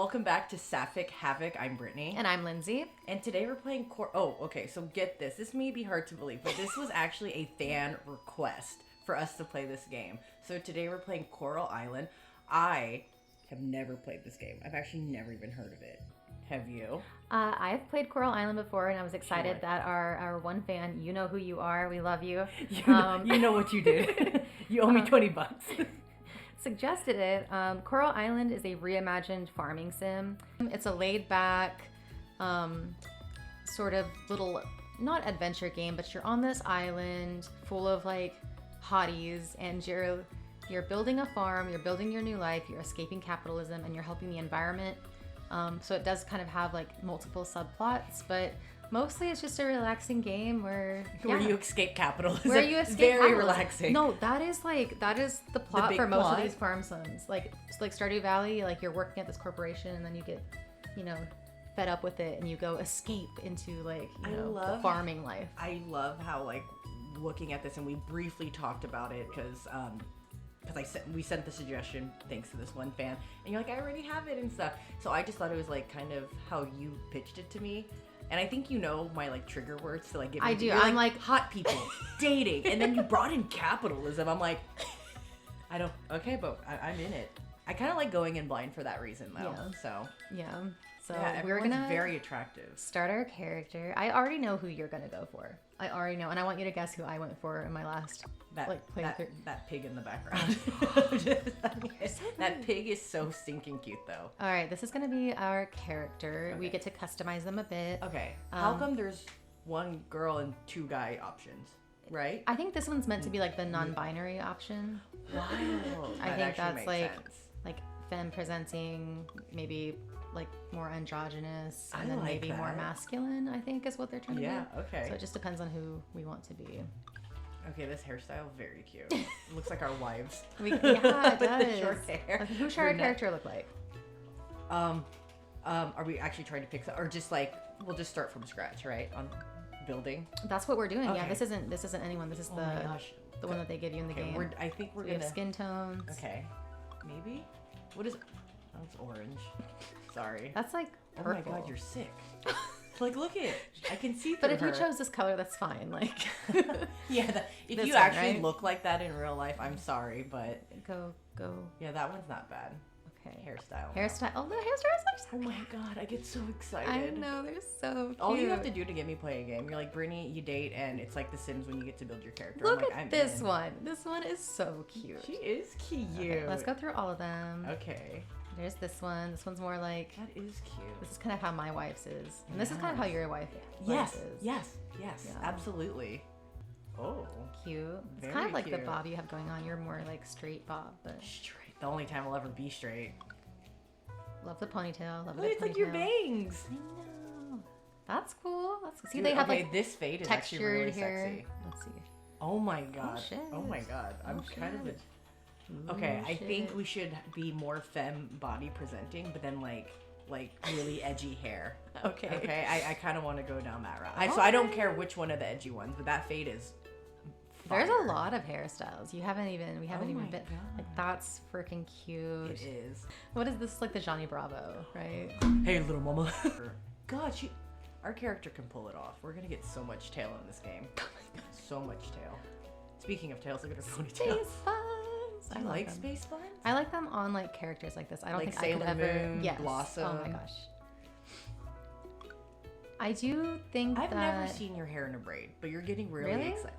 welcome back to Sapphic Havoc. I'm Brittany. And I'm Lindsay. And today we're playing so get this. This may be hard to believe, but this was actually a fan request for us to play this game. So today we're playing Coral Island. I have never played this game. I've actually never even heard of it. Have you? I've played Coral Island before, and I was excited that our one fan, you know who you are, we love you. You know what you did. You owe me $20. Suggested it. Coral Island is a reimagined farming sim. It's a laid-back, sort of little, not adventure game, but you're on this island full of like hotties, and you're building a farm, you're building your new life, you're escaping capitalism, and you're helping the environment. So it does kind of have like multiple subplots, but mostly it's just a relaxing game where you escape capitalism. Where you escape very capitalism. Relaxing. No, that is the plot big for most plot? of these farm sims. Like Stardew Valley, like you're working at this corporation and then you get, fed up with it and you go escape into like, the farming life. I love how like looking at this, and we briefly talked about it because we sent the suggestion thanks to this one fan, and you're like, I already have it and stuff. So I just thought it was like kind of how you pitched it to me. And I think my like trigger words to like get me. I do. You're I'm like hot people, dating, and then you brought in capitalism. I'm like, I don't. Okay, but I'm in it. I kind of like going in blind for that reason though. Yeah. So we're gonna very attractive. Start our character. I already know who you're gonna go for. I already know, and I want you to guess who I went for in my last playthrough. That pig in the background. That pig is so stinking cute though. All right, this is gonna be our character. Okay. We get to customize them a bit. Okay. How come there's one girl and two guy options? Right? I think this one's meant to be like the non-binary option. Wow. I think that's like femme presenting, maybe like more androgynous, and then maybe more masculine, I think is what they're trying to do. Yeah, okay. So it just depends on who we want to be. Okay, this hairstyle, very cute. It looks like our wives. Yeah, it does. The short hair. Like, who should our character look like? Are we actually trying to pick or just like, we'll just start from scratch, right? On building? That's what we're doing. Okay. Yeah, this isn't anyone. This is the one that they give you in the game. I think we're we gonna have skin tones. Okay. Maybe? What is Oh, it's orange. Sorry. That's like purple. Oh my god, you're sick. Like, look at it. I can see through But if her. you chose this color, that's fine. Like, yeah, if you actually look like that in real life, I'm sorry, but go. Yeah, that one's not bad. Okay. Hairstyle. Oh, the hairstyles are so Oh my god, I get so excited. I know, they're so cute. All you have to do to get me play a game, you're like, Brittany, you date, and it's like The Sims when you get to build your character. Look at this one. This one is so cute. She is cute. Okay, let's go through all of them. Okay. There's this one. This one's more like... That is cute. This is kind of how my wife's is. And this is kind of how your wife is. Yes, Yeah. absolutely. Oh. Cute. It's kind of like the bob you have going on. You're more like straight bob, but... Straight. The only time I'll ever be straight. Love the ponytail. Love the it's ponytail. like your bangs. I know. That's cool. See, dude, they have like this fade is actually really hair. sexy. Let's see. Oh my god. Oh, shit. Oh my god. I'm kind of a... Ooh, okay, I shit. think we should be more femme body presenting, but then like really edgy hair. Okay. I kind of want to go down that route. So I don't care which one of the edgy ones, but that fade is fire. There's a lot of hairstyles. We haven't even been. God. Like, that's freaking cute. It is. What is this? Like the Johnny Bravo, right? Hey, little mama. God, our character can pull it off. We're gonna get so much tail in this game. Oh my god, so much tail. Speaking of tails, look at her ponytail. Space buns. I like space buns. I like them on like characters like this. I don't like think Sailor I could ever. Moon, Yes. Blossom. Oh my gosh. I do think I've never seen your hair in a braid, but you're getting really excited.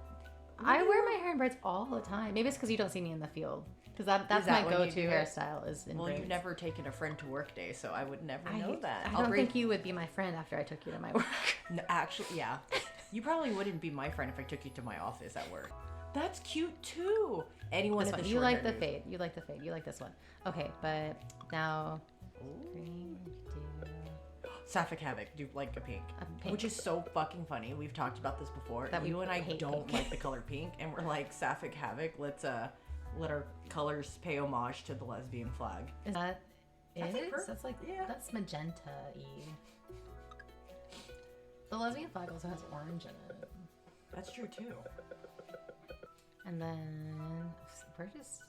I wear my hair in braids all the time. Maybe it's because you don't see me in the field. Because that's my go-to hairstyle is in braids. Well, you've never taken a friend to work day, so I would never know that. I don't think you would be my friend after I took you to my work. No, actually, yeah. You probably wouldn't be my friend if I took you to my office at work. That's cute too. Anyone at the you like the fade. You like the fade. You like this one. Okay, but now green. Sapphic Havoc, do like a pink, which is so fucking funny. We've talked about this before. That you and I don't like the color pink, and we're like, Sapphic Havoc, let's let our colors pay homage to the lesbian flag. Is that that's it? That's like that's magenta-y. The lesbian flag also has orange in it. That's true too. And then we're just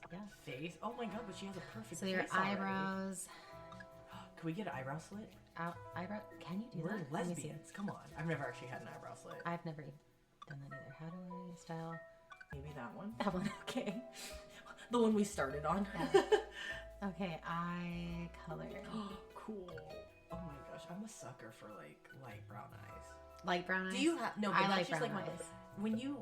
face. Oh my god, but she has a perfect. So your eyebrows. Can we get an eyebrow slit? Eyebrow? Can you do We're that? Let me see. lesbians. Come on. I've never actually had an eyebrow slit. I've never done that either. How do I style? Maybe that one. That one. Okay. The one we started on. Yeah. Okay, eye color. Cool. Oh my gosh, I'm a sucker for like light brown eyes. Light brown eyes? Do you have no? But I that's like just brown like eyes. when you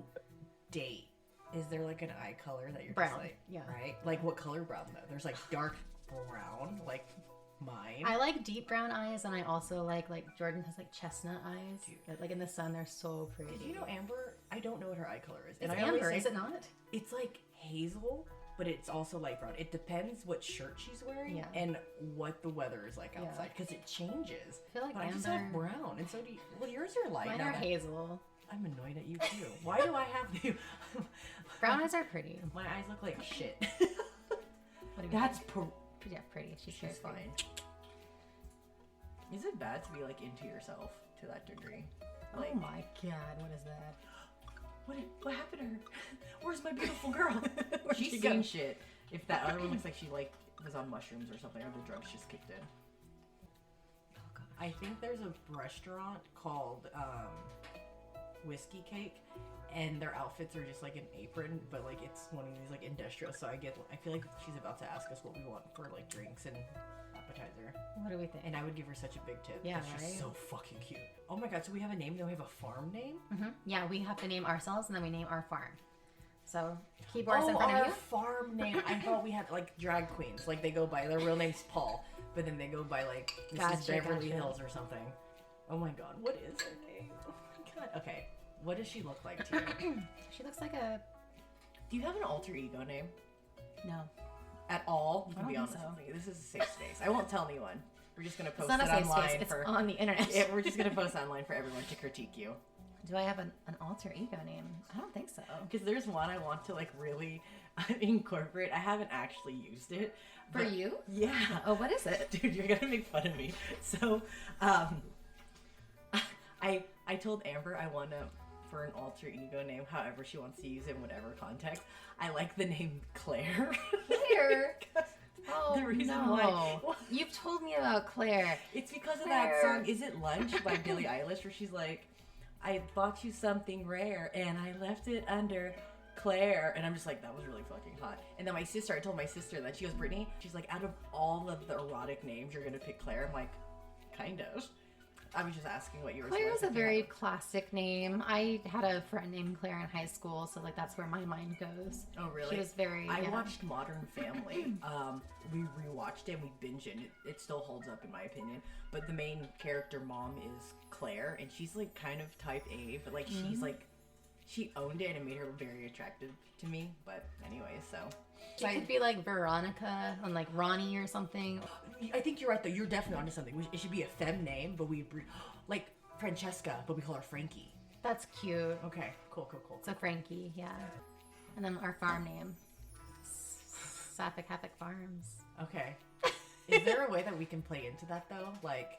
date. Is there like an eye color that you're Brown, just like, yeah. right? Like what color brown though? There's like dark brown, like mine. I like deep brown eyes, and I also like Jordan has like chestnut eyes. Dude. Like in the sun, they're so pretty. Did you know Amber? I don't know what her eye color is. It's I always amber, say- is it not? It's like hazel, but it's also light brown. It depends what shirt she's wearing Yeah. and what the weather is like Yeah. outside because it changes. I feel like But I just amber- have brown, and so do you. Well, yours are light. Mine now are that- hazel. I'm annoyed at you too. Why do I have you? Brown eyes are pretty. My eyes look like shit. What do you That's yeah, pretty. She's she's very pretty. fine. Is it bad to be like into yourself to that degree? Oh my god, what is that? What happened to her? Where's my beautiful girl? Where'd She's she seen go? shit. If that other one looks like she like was on mushrooms or something, or the drugs just kicked in. Oh god. I think there's a restaurant called Whiskey Cake, and their outfits are just like an apron, but like it's one of these like industrial. So I feel like she's about to ask us what we want for like drinks and appetizer, What do we think? and I would give her such a big tip. Yeah, She's right? so fucking cute. Oh my god! So we have a name. Then we have a farm name. Yeah, we have to name ourselves and then we name our farm. So keyboards in front our of you. farm name. I thought we had like drag queens. Like they go by their real name's Paul, but then they go by like Mrs. Gotcha, Beverly gotcha. Hills or something. Oh my god, what is her name? Oh my god. Okay, what does she look like to you? She looks like a Do you have an alter ego name no. at all? You I can be don't honest think so. with me. This is a safe space. I won't tell anyone. We're just gonna It's post not a it safe online space. It's for. on the internet. Yeah, we're just gonna post online for everyone to critique you. Do I have an alter ego name? I don't think so. Because there's one I want to like really incorporate. I haven't actually used it. For but- you? Yeah. Oh, what is it? Dude, you're gonna make fun of me. So, I told Amber I want to for an alter ego name, however she wants to use it in whatever context. I like the name Claire. Claire? Oh, The reason no. why- You've told me about Claire. It's because of Claire. that song "Is It Lunch" by Billie Eilish, where she's like, "I bought you something rare and I left it under Claire," and I'm just like, that was really fucking hot. And then I told my sister that. She goes, "Brittany," she's like, "out of all of the erotic names, you're gonna pick Claire." I'm like, kind of. I was just asking what yours Claire was. is a if you very had classic name. I had a friend named Claire in high school, so like that's where my mind goes. one. Oh, really? She was very. I yeah. watched Modern Family. We rewatched it and we binged it. It still holds up in my opinion. But the main character mom is Claire, and she's like kind of type A, but like she's like she owned it and it made her very attractive to me. But anyway, so She could be like Veronica and like Ronnie or something. I think you're right though. You're definitely onto something. It should be a femme name, but like Francesca, but we call her Frankie. That's cute. Okay, cool. So Frankie, yeah. And then our farm name, Sapphic Havoc Farms. Okay. Is there a way that we can play into that though? Like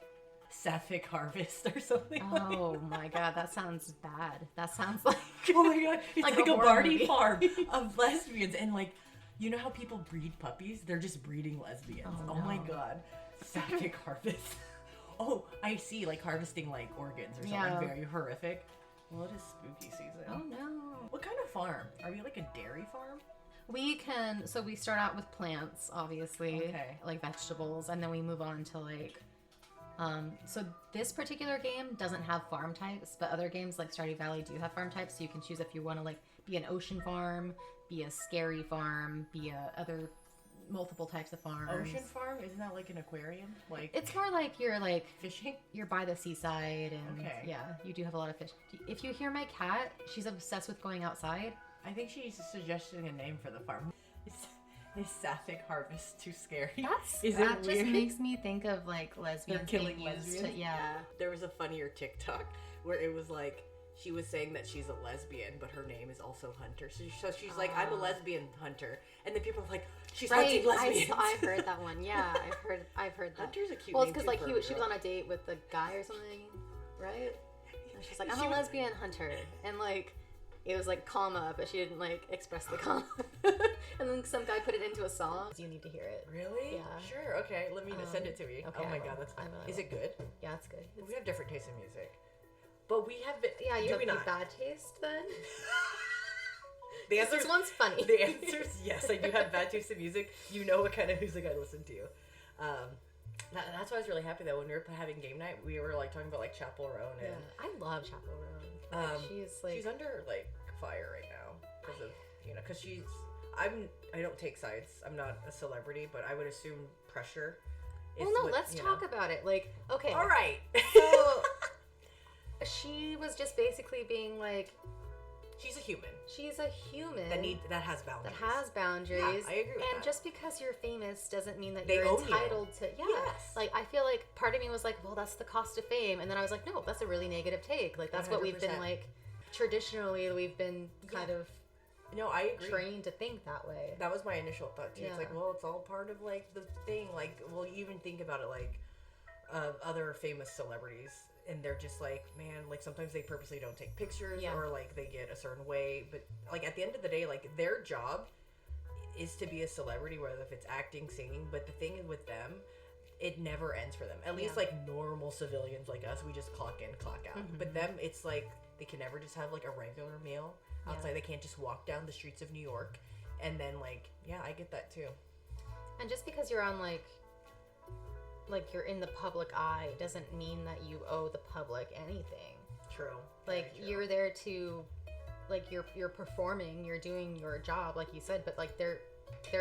Sapphic Harvest or something? Oh my god, that sounds bad. That sounds like Oh my god, it's Like like, a a horror Barney movie. farm of lesbians, and like, you know how people breed puppies? They're just breeding lesbians. Oh, Oh, my no. god, Sapphic Harvest. Oh, I see, like harvesting like organs or something Yeah. very horrific. Well, it is spooky season. Oh no. What kind of farm? Are we like a dairy farm? We can, so we start out with plants, obviously, Okay. like vegetables, and then we move on to like, so this particular game doesn't have farm types, but other games like Stardew Valley do have farm types, so you can choose if you want to like be an ocean farm, be a scary farm, be a other multiple types of farms. Ocean farm? Isn't that like an aquarium? Like It's more like fishing? you're by the seaside, and Okay. yeah, you do have a lot of fish. If you hear my cat, she's obsessed with going outside. I think she's suggesting a name for the farm. Is Sapphic Harvest too scary? Is That it just weird? makes me think of like lesbians killing being used lesbians? to, yeah. There was a funnier TikTok where it was like she was saying that she's a lesbian, but her name is also Hunter. So she's like, I'm a lesbian hunter, and then people are like, she's hunting lesbians. I've heard that one. Yeah, I've heard that. Hunter's a cute Well, name it's because too like for a she was girl. on a date with the guy or something, right? And she's like, I'm She a was- lesbian hunter, and like It was like comma, but she didn't like express the comma. And then some guy put it into a song. You need to hear it. Really? Yeah. Sure. Okay. Let me send it to me. Okay, Oh my I will. god, that's fun. I will. Is it good? Yeah, it's good. We have different tastes in music, but we have been. Yeah, you do have we not? bad taste then. The answer This one's funny. The answer is yes. I do have bad taste in music. You know what kind of music I listen to. That's why I was really happy that when we were having game night, we were like talking about like Chapel Roan. And I love Chapel Roan. she's under like fire right now because of because I don't take sides. I'm not a celebrity, but I would assume pressure. Well, no, let's talk about it. Like, okay. All right. So she was just basically being like, she's a human. She's a human that has boundaries. That has boundaries. Yeah, I agree with and that. just because you're famous doesn't mean that They you're own entitled you. to. Yeah. Yes. Like I feel like part of me was like, well, that's the cost of fame, and then I was like, no, that's a really negative take. Like that's what we've been 100%. like. Traditionally, we've been kind of No, I agree. trained to think that way. That was my initial thought too. Yeah. It's like, well, it's all part of like the thing. Like, well, you even think about it like other famous celebrities, and they're just like, man, like sometimes they purposely don't take pictures or like they get a certain way, but like at the end of the day, like their job is to be a celebrity, whether if it's acting, singing. But the thing is with them, it never ends for them. At least like normal civilians like us, we just clock in, clock out. Mm-hmm. But them, it's like they can never just have like a regular meal outside. They can't just walk down the streets of New York. And then like, yeah, I get that too. And just because you're on like you're in the public eye doesn't mean that you owe the public anything. True. Like Very true. you're there to like you're performing, you're doing your job like you said, but like there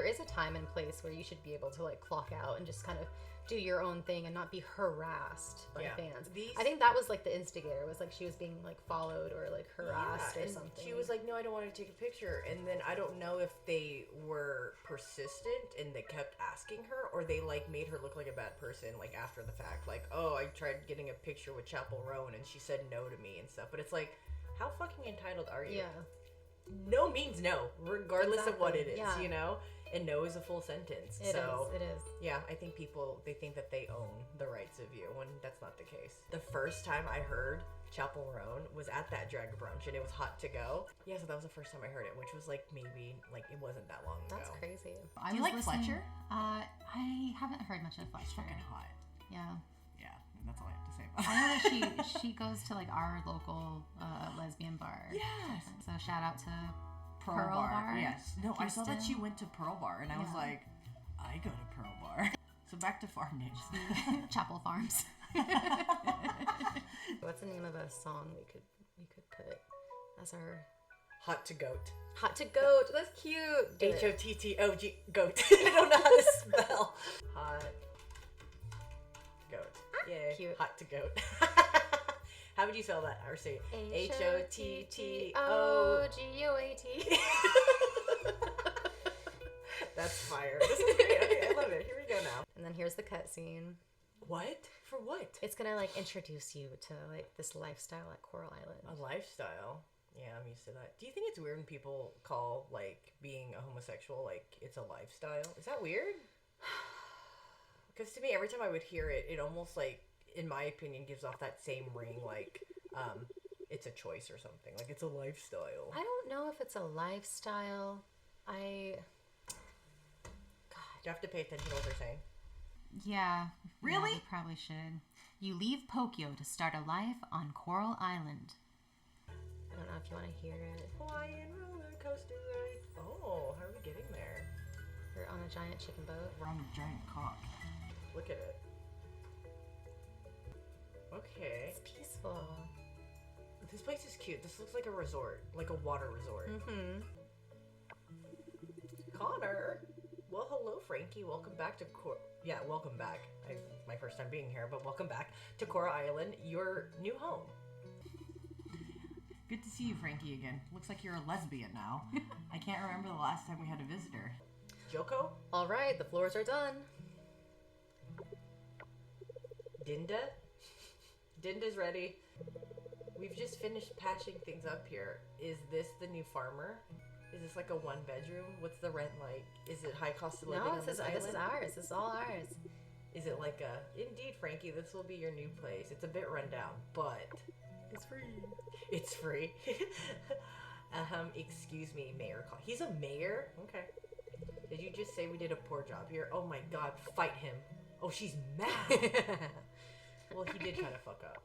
is a time and place where you should be able to like clock out and just kind of do your own thing and not be harassed by fans. I think that was like the instigator, was like she was being like followed or like harassed or and something. She was like, no, I don't want to take a picture. And then I don't know if they were persistent and they kept asking her, or they like made her look like a bad person like after the fact. Like, oh, I tried getting a picture with Chapel Roan and she said no to me and stuff. But it's like, how fucking entitled are you? Yeah. No means no, regardless of what it is, yeah. you know? And no is a full sentence. It is. Yeah, I think people, they think that they own the rights of you when that's not the case. The first time I heard Chapel Roan was at that drag brunch and it was hot to go. Yeah, so that was the first time I heard it, which was like maybe, like it wasn't that long ago. That's crazy. Do you like Fletcher? I haven't heard much of Fletcher. Fucking hot. Yeah. Yeah, that's all I have to say about I know that she goes to like our local lesbian bar. Yes. So shout out to Pearl Bar. Yes. No, I saw that Houston. she went to Pearl Bar, and I was Yeah. like, I go to Pearl Bar. So back to farm names. Chapel Farms. What's the name of a song we could put as our Hot to goat. hot to goat? That's cute. Do it. H-O-T-T-O-G, goat. I don't know how to spell. Hot goat. Yay. Cute. Hot to goat. How would you spell that? Or say H-O-T-T-O. H-O-T-T-O-G-O-A-T. That's fire. This is great. Okay, I love it. Here we go now. And then here's the cutscene. What? For what? It's gonna like introduce you to like this lifestyle at Coral Island. A lifestyle. Yeah, I'm used to that. Do you think it's weird when people call like being a homosexual like it's a lifestyle? Is that weird? Because to me, every time I would hear it, it almost like, in my opinion, gives off that same ring like it's a choice or something. Like it's a lifestyle. I don't know if it's a lifestyle. Do you have to pay attention to what they're saying? Yeah. Really? Yeah, you probably should. You leave Pokyo to start a life on Coral Island. I don't know if you want to hear it. Hawaiian roller coaster ride. Oh, how are we getting there? We're on a giant chicken boat. We're on a giant cock. Look at it. Okay. It's peaceful. This place is cute. This looks like a resort, like a water resort. Mm-hmm. Connor. Well, hello, Frankie. Welcome back to welcome back. It's my first time being here, but welcome back to Coral Island, your new home. Good to see you, Frankie, again. Looks like you're a lesbian now. I can't remember the last time we had a visitor. Joko? All right, the floors are done. Dinda? Dinda's ready. We've just finished patching things up here. Is this the new farmer? Is this like a one bedroom? What's the rent like? Is it high cost of living No, on this is ours. This is all ours. Is it like indeed, Frankie, this will be your new place. It's a bit run down, but It's free. it's free. Excuse me, Mayor. He's a mayor? Okay. Did you just say we did a poor job here? Oh my god, fight him. Oh, she's mad. Well, he did kind of fuck up.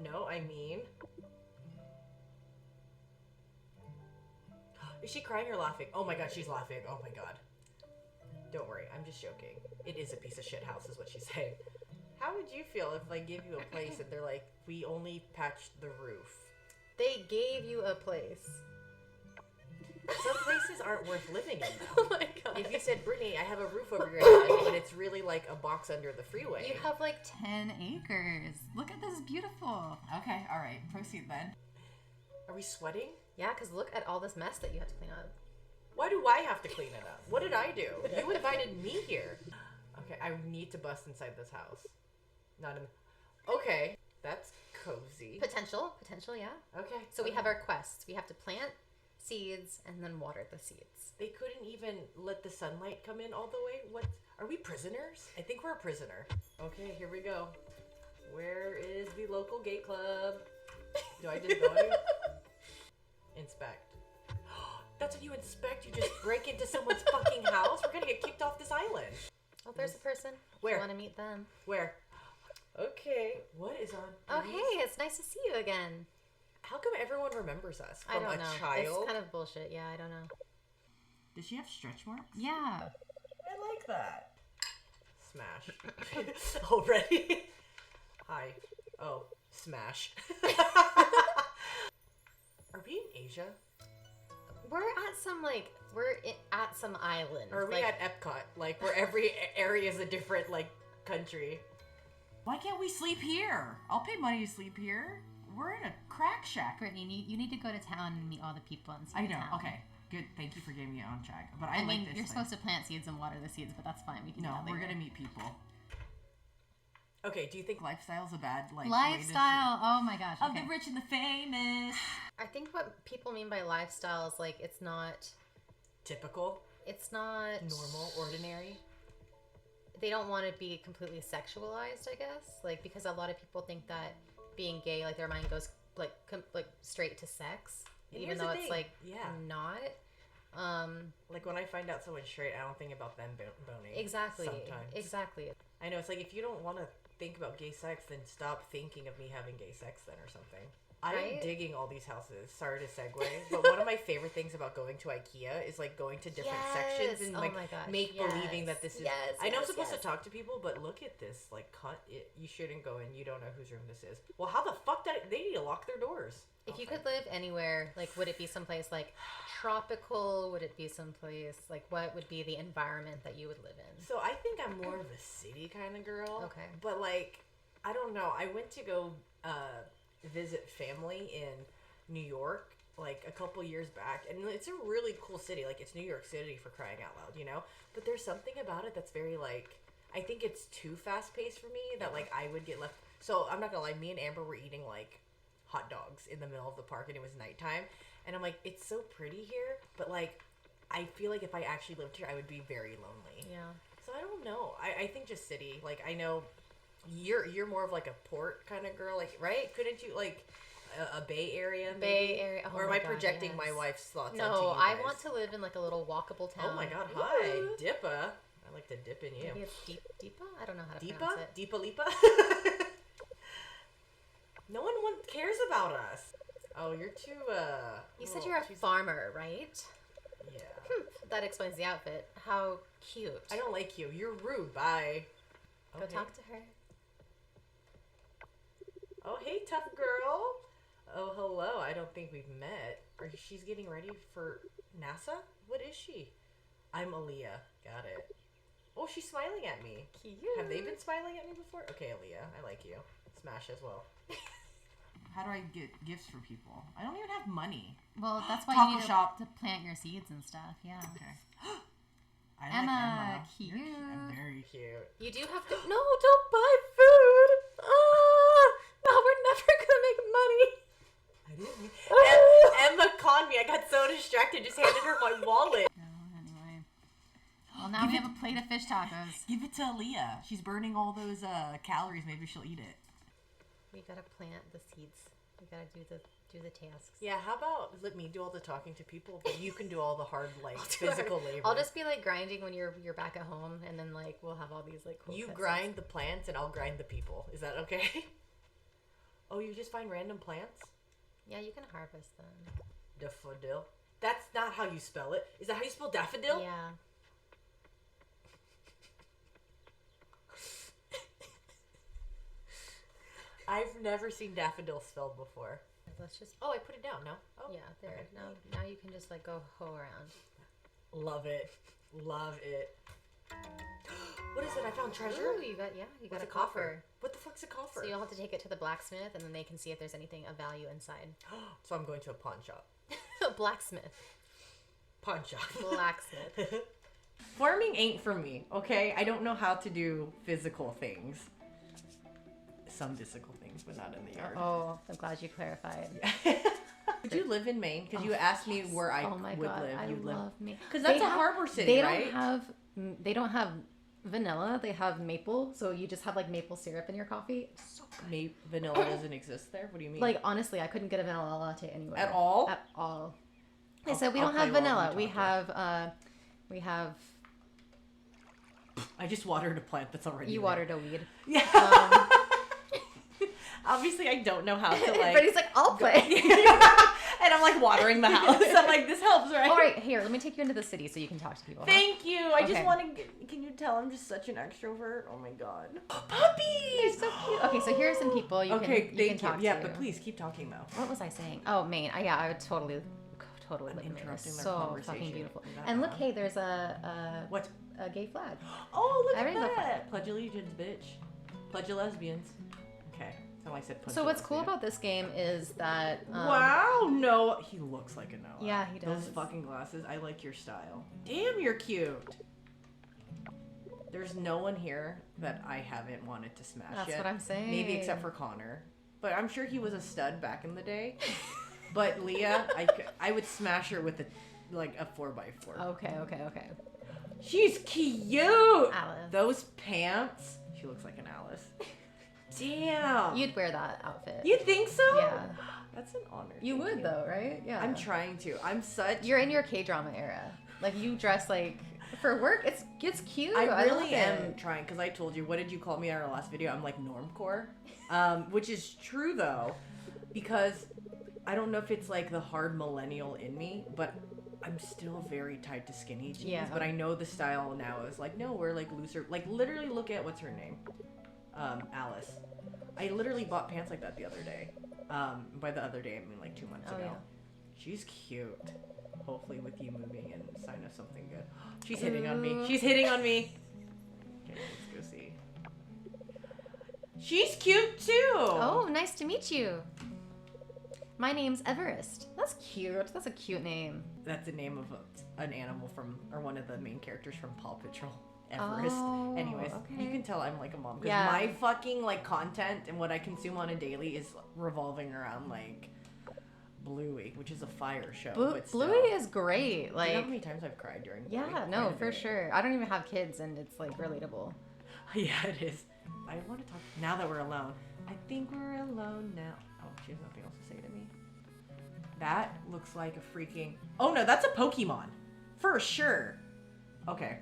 No, I mean... Is she crying or laughing? Oh my god, she's laughing. Oh my god. Don't worry, I'm just joking. It is a piece of shit house, is what she's saying. How would you feel if I give you a place and they're like, we only patched the roof? They gave you a place. Some places aren't worth living in, though. Oh my god. If you said, Brittany, I have a roof over your head, but it's really like a box under the freeway. You have like 10 acres. Look at this, beautiful. Okay, all right. Proceed then. Are we sweating? Yeah, because look at all this mess that you have to clean up. Why do I have to clean it up? What did I do? You invited me here. Okay, I need to bust inside this house. Not in... Okay, that's cozy. Potential, yeah. Okay. So we have our quests. We have to plant seeds and then water the seeds. They couldn't even let the sunlight come in all the way? What? Are we prisoners? I think we're a prisoner. Okay, here we go. Where is the local gay club? Do I just go in? Inspect. That's when you inspect, you just break into someone's fucking house? We're gonna get kicked off this island. Oh, there's a person. Where? I want to meet them. Where? Okay, what is on? Oh, these? hey, it's nice to see you again. How come everyone remembers us? I From don't a know. child? It's kind of bullshit. Yeah, I don't know. Does she have stretch marks? Yeah. I like that. Smash. Already? Hi. Oh, smash. Are we in Asia? We're at some at some island. Or are we like, at Epcot? Like, where every area is a different, like, country. Why can't we sleep here? I'll pay money to sleep here. We're in a crack shack. Brittany, you need to go to town and meet all the people and see I the know. town. Okay, good. Thank you for getting me on track. But I I mean, like this. you're thing. supposed to plant seeds and water the seeds, but that's fine. We can do No, that we're later. gonna meet people. Okay, do you think Lifestyle's a bad way to Lifestyle. Oh my gosh. of Okay. the rich and the famous. I think what people mean by lifestyle is like it's not typical, normal, ordinary? They don't want to be completely sexualized, I guess. Like because a lot of people think that being gay, like their mind goes like straight to sex, And even here's the though it's thing. like Yeah. not. Like when I find out someone's straight, I don't think about them boning. Exactly. Sometimes. Exactly. I know, it's like if you don't want to think about gay sex, then stop thinking of me having gay sex then or something. I'm Right? digging all these houses. Sorry to segue, but one of my favorite things about going to IKEA is like going to different sections and Oh like my gosh, make believing yes. that this is. Yes, I know I'm yes, supposed yes. to talk to people, but look at this. Like, you shouldn't go in. You don't know whose room this is. Well, how the fuck they need to lock their doors? If you could live anywhere, like would it be someplace like tropical? Would it be someplace like what would be the environment that you would live in? So I think I'm more of a city kind of girl. Okay. But like, I don't know. I went to go visit family in New York like a couple years back, and it's a really cool city. Like, it's New York City, for crying out loud, you know? But there's something about it that's very like, I think it's too fast paced for me that like I would get left. So I'm not gonna lie, me and Amber were eating like hot dogs in the middle of the park, and it was nighttime, and I'm like, it's so pretty here, but like I feel like if I actually lived here, I would be very lonely. Yeah. So I don't know. I think just city. Like, I know you're more of like a port kind of girl, like, right? Couldn't you like a Bay Area? Maybe? Bay Area. Oh or am my I God, projecting yes. my wife's thoughts? No, onto you I guys? want to live in like a little walkable town. Oh my God! Hi, Ooh. Dippa. I like to dip in you. Maybe it's Deepa? I don't know how to Deepa? pronounce it. Deepa Lipa? No one cares about us. Oh, you're too, You said you're a farmer, right? Yeah. That explains the outfit. How cute. I don't like you. You're rude. Bye. Go talk to her. Oh, hey, tough girl. Oh, hello. I don't think we've met. She's getting ready for NASA? What is she? I'm Aaliyah. Got it. Oh, she's smiling at me. Cute. Have they been smiling at me before? Okay, Aaliyah. I like you. Smash as well. How do I get gifts for people? I don't even have money. Well, that's why Taco you need shop. to plant your seeds and stuff. Yeah. Okay. I Emma, like Emma. cute. You're I'm very Cute. You do have to. No, don't buy food. No, we're never gonna make money. I didn't. Emma conned me. I got so distracted. Just handed her my wallet. No, anyway. Well, now we have a plate of fish tacos. Give it to Aaliyah. She's burning all those calories. Maybe she'll eat it. We gotta plant the seeds. You gotta do the tasks. Yeah, how about let me do all the talking to people, but you can do all the hard, like, I'll physical labor. I'll just be like grinding when you're back at home, and then like we'll have all these like cool. You cutscenes. grind the plants, and I'll grind the people. Is that okay? Oh, you just find random plants? Yeah, you can harvest them. Daffodil. That's not how you spell it. Is that how you spell daffodil? Yeah. I've never seen daffodil spelled before. Let's just. Oh, I put it down. No. Oh, Yeah, there. okay. Now you can just like go hoe around. Love it. Love it. What is it? I found treasure. Ooh, you got What's a coffer. What the fuck's a coffer? So you'll have to take it to the blacksmith, and then they can see if there's anything of value inside. So I'm going to a pawn shop. Blacksmith. Pawn shop. Blacksmith. Farming ain't for me, okay? I don't know how to do physical things. Some physical things, but not in the yard. Oh, I'm glad you clarified. Would you live in Maine? Because you asked me where I Oh my would god, live. I You live. love Maine. Because that's They a have- harbor city, They right? they don't have vanilla. They have maple. So you just have like maple syrup in your coffee. So good. Vanilla doesn't exist there? What do you mean? Like honestly, I couldn't get a vanilla latte anywhere. At all? At all. They I'll- said we I'll don't have play while vanilla. you talk. We have. I just watered a plant that's already You there. watered a weed. Yeah. Obviously, I don't know how to like. But he's like, I'll play. And I'm like watering the house. I'm like, this helps, right? All right, here, let me take you into the city so you can talk to people. huh? Thank you. I just Okay. want to. Can you tell I'm just such an extrovert? Oh my god. Puppies. They're so cute. Okay, so here are some people you Okay, can thank you. talk Yeah, to. but please keep talking though. What was I saying? Oh, Maine. I would totally I'm live in Maine. interrupting It's their so conversation. fucking beautiful. Is that And look, bad? hey, there's a What? gay flag. Oh, look I at already know that. Pledge allegiance, bitch. Pledge of lesbians. Okay. So I said pledge So of what's cool lesbian. about this game is that Wow, no. He looks like a Noah. Yeah, he does. Those fucking glasses. I like your style. Damn, you're cute. There's no one here that I haven't wanted to smash That's yet. what I'm saying. Maybe except for Connor. But I'm sure he was a stud back in the day. But Leah, I would smash her with a 4x4. Okay. She's cute. Alice. Those pants. She looks like an Alice. Damn. You'd wear that outfit. You think so? Yeah. That's an honor. You Thank would though, right? Yeah. I'm trying to. I'm such. You're in your K-drama era. Like you dress like for work. It's cute. I really love am it. trying because I told you. What did you call me in our last video? I'm like normcore, which is true though, because I don't know if it's like the hard millennial in me, but I'm still very tied to skinny jeans. Yeah. But I know the style now is like no, we're like looser. Like literally, look at what's her name, Alice. I literally bought pants like that the other day. By the other day, I mean like 2 months ago. Yeah. She's cute. Hopefully with you moving and sign us something good. She's hitting on me. She's hitting on me. Okay, let's go see. She's cute too. Oh, nice to meet you. My name's Everest. That's cute. That's a cute name. That's the name of an animal from, or one of the main characters from Paw Patrol. Everest. Oh, Anyways, okay. you can tell I'm like a mom because Yeah. my fucking like content and what I consume on a daily is revolving around like Bluey, which is a fire show. but still. Bluey is great. Do Like, you know how many times I've cried during Bluey? yeah, no, Quite a for bit. sure. I don't even have kids, and it's like relatable. Yeah, it is. I want to talk now that we're alone. I think we're alone now. Oh, she has nothing else to say to me. That looks like a freaking. Oh no, that's a Pokemon, for sure. Okay,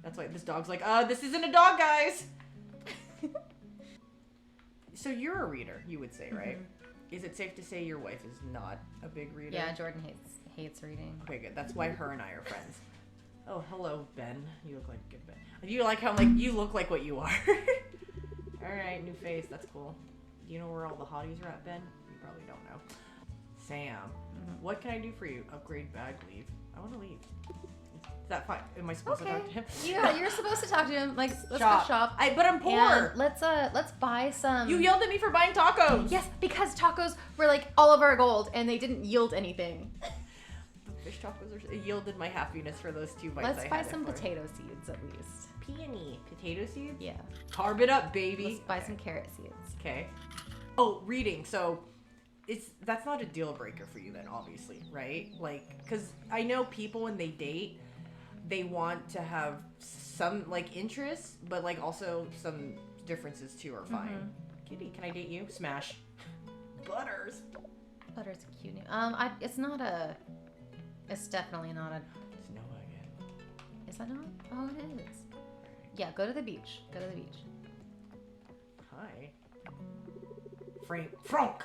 that's why this dog's like, this isn't a dog, guys. So you're a reader, you would say, right? Is it safe to say your wife is not a big reader? Yeah, Jordan hates reading. Okay, good. That's why her and I are friends. Oh, hello, Ben. You look like a good Ben. You like how I'm like, you look like what you are. Alright, new face. That's cool. Do you know where all the hotties are at, Ben? You probably don't know. Sam, what can I do for you? Upgrade bag, leave. I want to leave. Is that fine? Am I supposed to Okay. talk to him? Yeah, you're supposed to talk to him. Like, let's Shop. go shop. But I'm poor. And let's buy some. You yelled at me for buying tacos. Yes, because tacos were like all of our gold, and they didn't yield anything. Fish tacos it yielded my happiness for those 2 bites. Let's I buy had it some for. potato seeds at least. Peony. Potato seeds? Yeah. Carb it up, baby. Let's buy Okay. some carrot seeds. Okay. Oh, reading. So, that's not a deal breaker for you then, obviously, right? Like, because I know people when they date, they want to have some like interests, but like also some differences too are fine. Kitty, can I date you? Smash. Butters. Butter's a cute name. It's definitely not a. It's Noah again. Is that not? Oh, it is. Yeah, go to the beach. Go to the beach. Hi. Frank.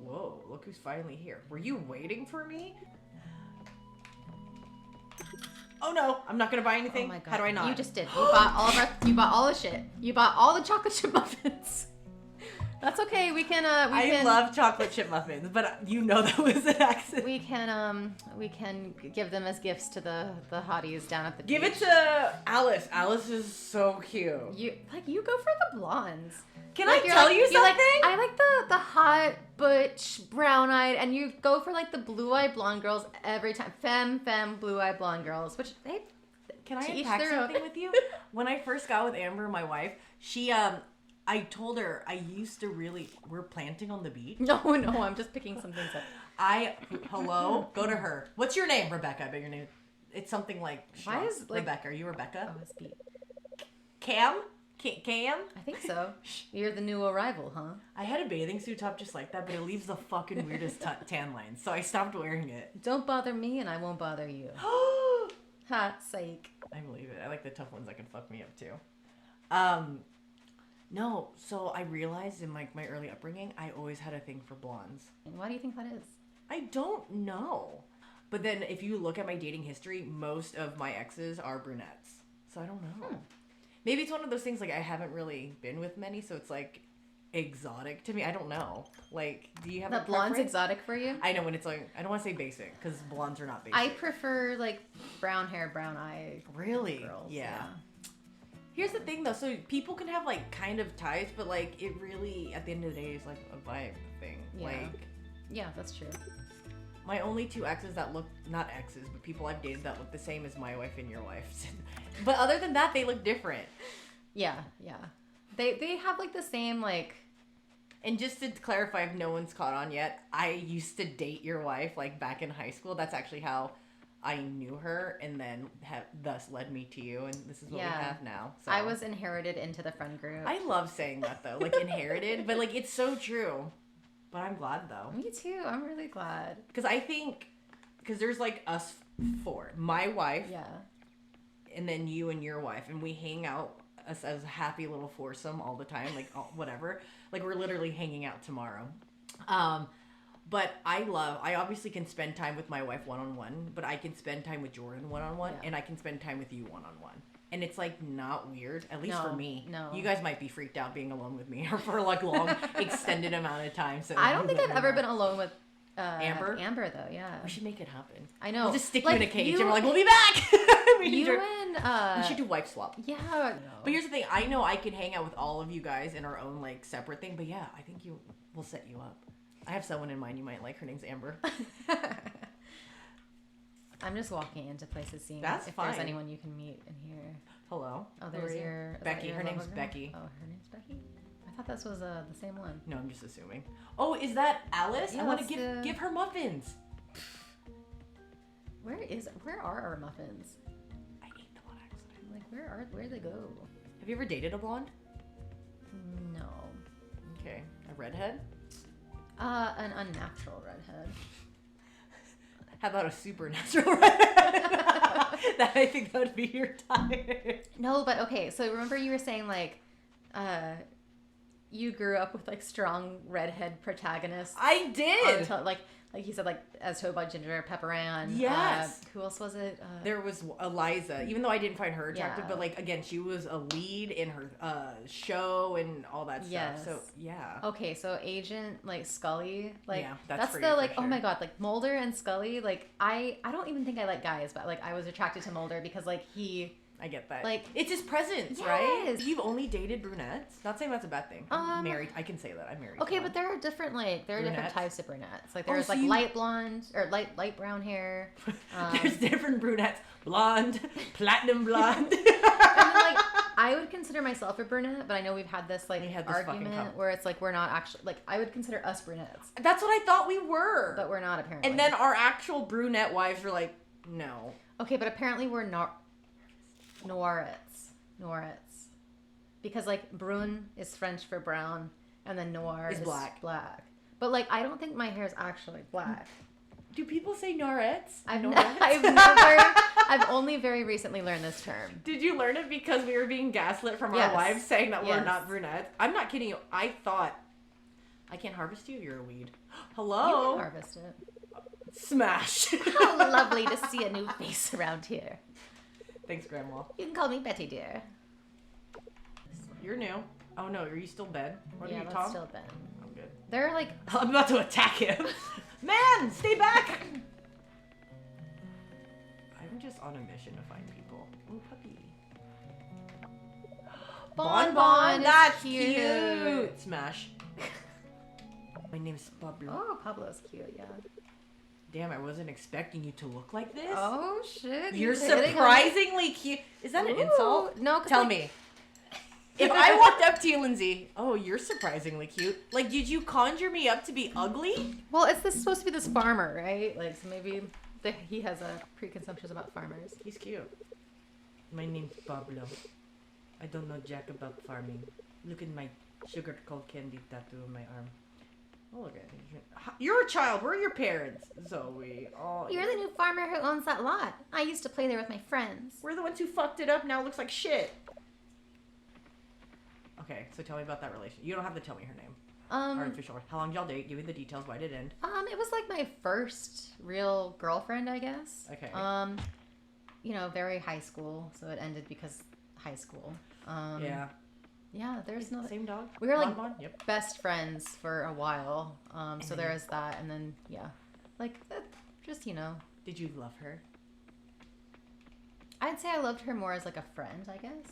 Whoa, look who's finally here. Were you waiting for me? Oh no, I'm not gonna buy anything. Oh my god. How do I not? You just did. You bought all the shit. You bought all the chocolate chip muffins. That's okay. We can. I love chocolate chip muffins, but you know that was an accident. We can give them as gifts to the hotties down at the Give beach. it to Alice. Alice is so cute. You go for the blondes. Can Like, I you're tell like- you you're something? like, I like the hot butch brown-eyed, and you go for like the blue-eyed blonde girls every time. Femme blue-eyed blonde girls, which they Can I to each unpack their own. something with you? When I first got with Amber, my wife, she I told her I used to really. We're planting on the beach. No, I'm just picking some things up. Hello, go to her. What's your name, Rebecca? I bet your name. It's something like. Why is, like- Rebecca? Are you Rebecca? Oh, it's beat. Cam? Cam? I think so. You're the new arrival, huh? I had a bathing suit top just like that, but it leaves the fucking weirdest tan lines, so I stopped wearing it. Don't bother me, and I won't bother you. Ha, psych. I believe it. I like the tough ones that can fuck me up too. No, so I realized in like my early upbringing, I always had a thing for blondes. And why do you think that is? I don't know. But then if you look at my dating history, most of my exes are brunettes. So I don't know. Maybe it's one of those things like I haven't really been with many, so it's like exotic to me. I don't know. Like, do you have That a blonde's preference? exotic for you? I know when it's like, I don't want to say basic because blondes are not basic. I prefer like brown hair, brown eye Really? girls. Yeah. Here's the thing though, so people can have like kind of types, but like it really, at the end of the day, is like a vibe thing. Yeah. Like, Yeah, that's true. my only two exes that look, not exes, but people I've dated that look the same as my wife and your wife. But other than that, they look different. Yeah. They have like the same like. And just to clarify, if no one's caught on yet, I used to date your wife like back in high school. That's actually how I knew her, and then thus led me to you, and this is what we have now. So I was inherited into the friend group. I love saying that though, like inherited, but like it's so true. But I'm glad though, Me too. I'm really glad. because I think because there's like us four, my wife, Yeah. and then you and your wife, and we hang out as a happy little foursome all the time, like whatever. Like we're literally hanging out tomorrow. But I obviously can spend time with my wife one-on-one, but I can spend time with Jordan one-on-one, Yeah. and I can spend time with you one-on-one. And it's like not weird, at least No, for me. no. You guys might be freaked out being alone with me or for like long, extended amount of time. So I don't you think let I've me ever know. been alone with Amber? Amber though, yeah. We should make it happen. I know. We'll just stick Like, you in a cage, you- and we're like, we'll be back. You and we should do wife swap. Yeah. But here's the thing: I know I can hang out with all of you guys in our own like separate thing. But yeah, I think we'll set you up. I have someone in mind you might like. Her name's Amber. I'm just walking into places seeing That's if fine. there's anyone you can meet in here. Hello. Oh, Who there's are you? your is that Becky. your Her name's lover girl? Becky. Oh, her name's Becky. I thought this was the same one. No, I'm just assuming. Oh, is that Alice? Yeah, I want to that's give her muffins. Where are our muffins? I ate them on accident. Like where'd they go? Have you ever dated a blonde? No. Okay, a redhead. An unnatural redhead. How about a supernatural redhead? That I think that would be your type. No, but okay. So remember you were saying like, you grew up with like strong redhead protagonists. I did. Like you said, like as told by Ginger Pepperan. Yes. Who else was it? There was Eliza, even though I didn't find her attractive, Yeah. but like again, she was a lead in her show and all that Yes. stuff. So yeah. Okay, so Agent like Scully, like Yeah, that's for you, the for like oh sure. my god, like Mulder and Scully, like I don't even think I like guys, but like I was attracted to Mulder because like he I get that. Like- it's his presence, right? Yes. You've only dated brunettes. Not saying that's a bad thing. Married. I can say that. I'm married. okay, to but one. there are different different Brunettes? types of brunettes. Like Oh, there's so like you- light blonde or light brown hair. There's different brunettes. Blonde, platinum blonde. And then, like I would consider myself a brunette, but I know we've had this like We had this fucking argument conversation. where it's like we're not actually like I would consider us brunettes, That's what I thought we were. but we're not apparently. And then our actual brunette wives were like, no. okay, but apparently we're not noirettes, because like brune is French for brown, and then noir Is is black. black. But like, I don't think my hair is actually black. Do people say norettes? I've Norettes? never. I've only very recently learned this term. Did you learn it because we were being gaslit from Yes. our wives saying that we're Yes. not brunettes? I'm not kidding you. I thought, I can't harvest you. You're a weed. You Hello. can harvest it. Smash. How lovely to see a new face around here. Thanks, Grandma. You can call me Betty, dear. You're new. Oh no, are you still Ben? What Yeah, are you, that's Tom? still Ben. I'm good. They're like, I'm about to attack him. Man, stay back. I'm just on a mission to find people. Ooh, puppy. Bon is that's cute. Smash. My name's Pablo. Oh, Pablo's cute, yeah. Damn, I wasn't expecting you to look like this. Oh shit! You're he's hitting on- surprisingly cute. Is that an Ooh, insult? No, 'cause Tell like, me. If I walked up to you, Lindsay, oh, you're surprisingly cute. Like, did you conjure me up to be ugly? Well, it's supposed to be this farmer, right? Like, so maybe he has a preconceptions about farmers. He's cute. My name's Pablo. I don't know jack about farming. Look at my sugar cold candy tattoo on my arm. Oh, look at it. You're a child. Where are your parents? Zoe. Oh, You're the new farmer who owns that lot. I used to play there with my friends. We're the ones who fucked it up. Now it looks like shit. Okay, so tell me about that relation. You don't have to tell me her name. Artificial. How long did y'all date? Give me the details. Why did it end? It was like my first real girlfriend, I guess. Okay. You know, very high school, so it ended because high school. Yeah. Yeah, there's no. Same dog. We were like Bon Bon? Yep. best friends for a while. So then there is that, and then yeah, like just, you know. Did you love her? I'd say I loved her more as like a friend, I guess.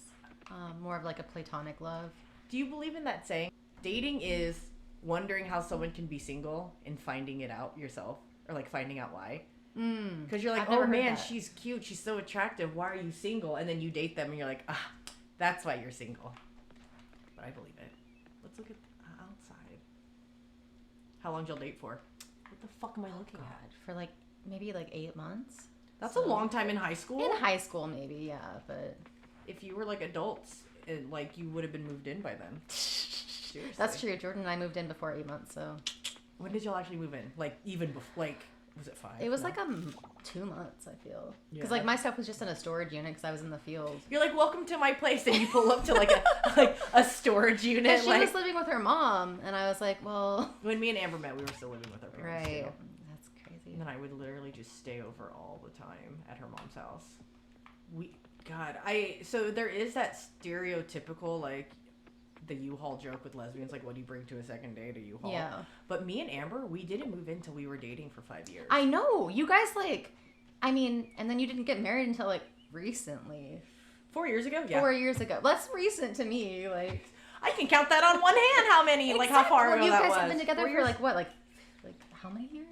More of like a platonic love. Do you believe in that saying? Dating is wondering how someone can be single and finding it out yourself, or like finding out why. Because you're like, I've never oh heard man, that. she's cute, she's so attractive. Why are you single? And then you date them, and you're like, ah, that's why you're single. But I believe it. Let's look at outside. How long did y'all date for? What the fuck am I looking God, at? for like maybe like 8 months. That's a long time in high school. In high school, maybe, yeah, but If you were like adults, like you would have been moved in by then. Seriously. that's true. Jordan and I moved in before 8 months, so When did y'all actually move in? Like even before? Like was it 5? it was No? like 2 months. I feel because Yeah. like my stuff was just in a storage unit because I was in the field. You're like, welcome to my place, and you pull up to like a storage unit. And she like was living with her mom, and I was like, well, when me and Amber met, we were still living with our parents. right, Too. that's crazy. And then I would literally just stay over all the time at her mom's house. So there is that stereotypical like the U-Haul joke with lesbians, like what do you bring to a second date, a U-Haul? Yeah. But me and Amber, we didn't move in until we were dating for 5 years. I know you guys like, I mean, and then you didn't get married until like recently, 4 years ago, yeah. 4 years ago. That's recent to me, like. I can count that on one hand. How many? Like how far Well, ago you that guys was? have been together 4 for years? like what, like how many years?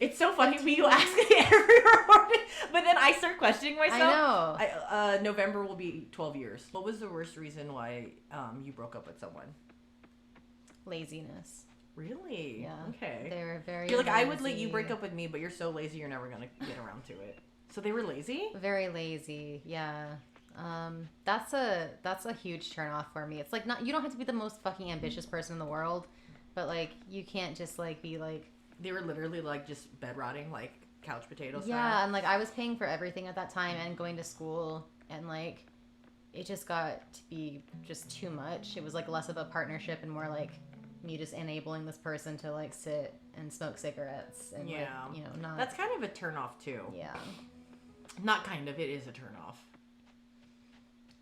It's so funny when you ask me every recording, but then I start questioning myself. I know. November will be 12 years. What was the worst reason why you broke up with someone? Laziness. Really? Yeah. Okay. They were very. You're like, I would let you lazy. break up with me, but you're so lazy, you're never gonna get around to it. So they were lazy? Very lazy. Yeah. That's a huge turn off for me. It's like you don't have to be the most fucking ambitious person in the world, but like you can't just like be like. They were literally like just bed rotting, like couch potatoes. Yeah, and like I was paying for everything at that time and going to school, and like it just got to be just too much. It was like less of a partnership and more like me just enabling this person to like sit and smoke cigarettes and like, you know, not. That's kind of a turn off too. Yeah. Not kind of, it is a turn off.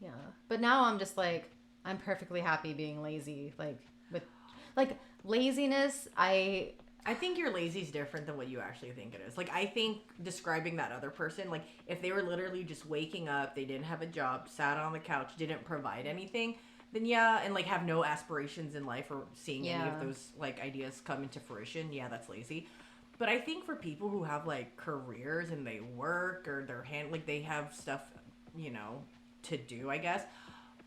Yeah. But now I'm just like I'm perfectly happy being lazy. Like with like laziness, I think your lazy is different than what you actually think it is. Like, I think describing that other person, like, if they were literally just waking up, they didn't have a job, sat on the couch, didn't provide anything, then yeah, and, like, have no aspirations in life or seeing any of those, like, ideas come into fruition, yeah, that's lazy. But I think for people who have, like, careers and they work or like, they have stuff, you know, to do, I guess,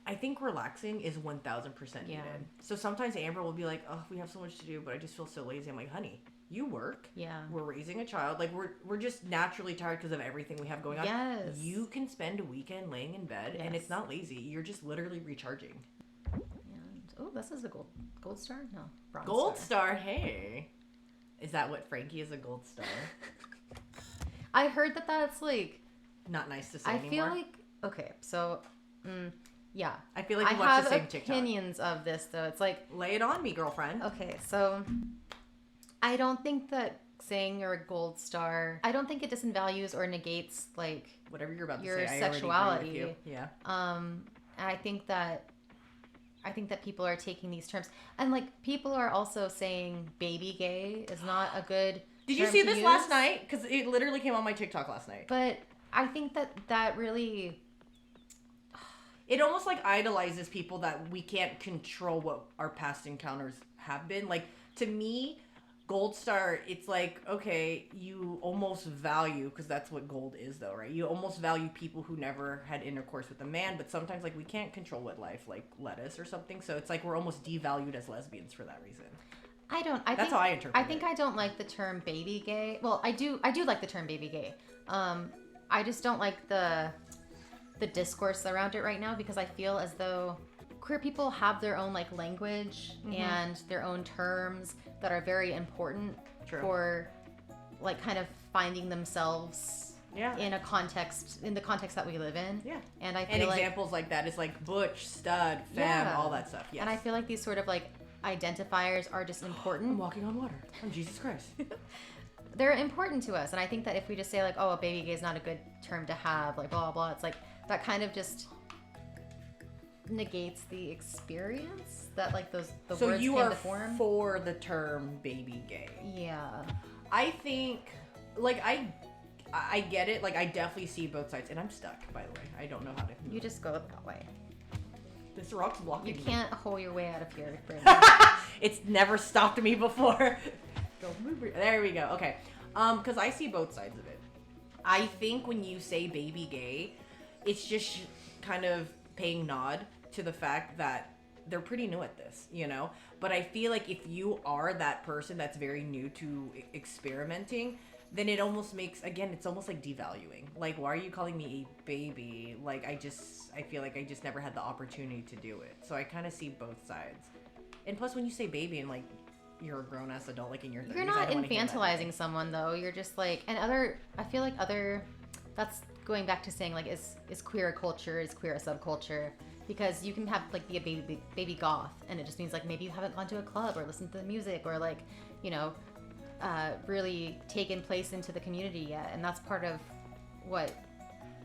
I think relaxing is 1,000% needed. So sometimes Amber will be like, oh, we have so much to do, but I just feel so lazy. I'm like, honey, you work. Yeah. We're raising a child. Like, we're just naturally tired because of everything we have going on. Yes. You can spend a weekend laying in bed, and it's not lazy. You're just literally recharging. Oh, this is a gold star? No, bronze Gold star. star, hey. Is that what Frankie is, a gold star? I heard that that's like, Not nice to say I anymore. feel like, okay, so, yeah. I feel like I you watch have the same TikTok. opinions of this, though. It's like, Lay it on me, girlfriend. okay, so I don't think that saying you're a gold star, I don't think it disvalues or negates, like, Whatever you're about to your say, I already sexuality. agree with you. Yeah. And I think that people are taking these terms, and like people are also saying baby gay is not a good Did you term see to this use. last night? Because it literally came on my TikTok last night. But I think that really, It almost like idolizes people that we can't control what our past encounters have been. Like, to me, gold star, it's like, okay, you almost value, because that's what gold is though, right? You almost value people who never had intercourse with a man, but sometimes like we can't control what life like led us or something. So it's like we're almost devalued as lesbians for that reason. That's how I interpret I think it. I don't like the term baby gay. Well, I do like the term baby gay. I just don't like the discourse around it right now, because I feel as though queer people have their own like language and their own terms that are very important True. for like kind of finding themselves Yeah. in the context that we live in. Yeah. And I And feel like examples like that is like butch, stud, femme, all that stuff. Yes. and I feel like these sort of like identifiers are just I'm important. walking on water. I'm Jesus Christ. They're important to us, and I think that if we just say like, oh, a baby gay is not a good term to have, like blah blah blah, it's like that kind of just negates the experience that like the So words you came are to form. for the term baby gay. Yeah. I think, like, I get it. Like, I definitely see both sides. And I'm stuck, by the way. I don't know how to move. You just go that way. This rock's blocking You me. can't hole your way out of here. It's never stopped me before. Go move. There we go. Okay. Because I see both sides of it. I think when you say baby gay, it's just kind of paying nod to the fact that they're pretty new at this, you know? But I feel like if you are that person that's very new to experimenting, then it almost makes, again, it's almost like devaluing. Like, why are you calling me a baby? Like, I feel like I just never had the opportunity to do it. So I kind of see both sides. And plus, when you say baby and, like, you're a grown-ass adult, like, in your 30s, You're I not don't wanna hear that. infantilizing someone though. You're just like, and I feel like that's going back to saying like, is queer a culture? Is queer a subculture? Because you can have like be a baby goth, and it just means like maybe you haven't gone to a club or listened to the music or like, you know, really taken place into the community yet. And that's part of what,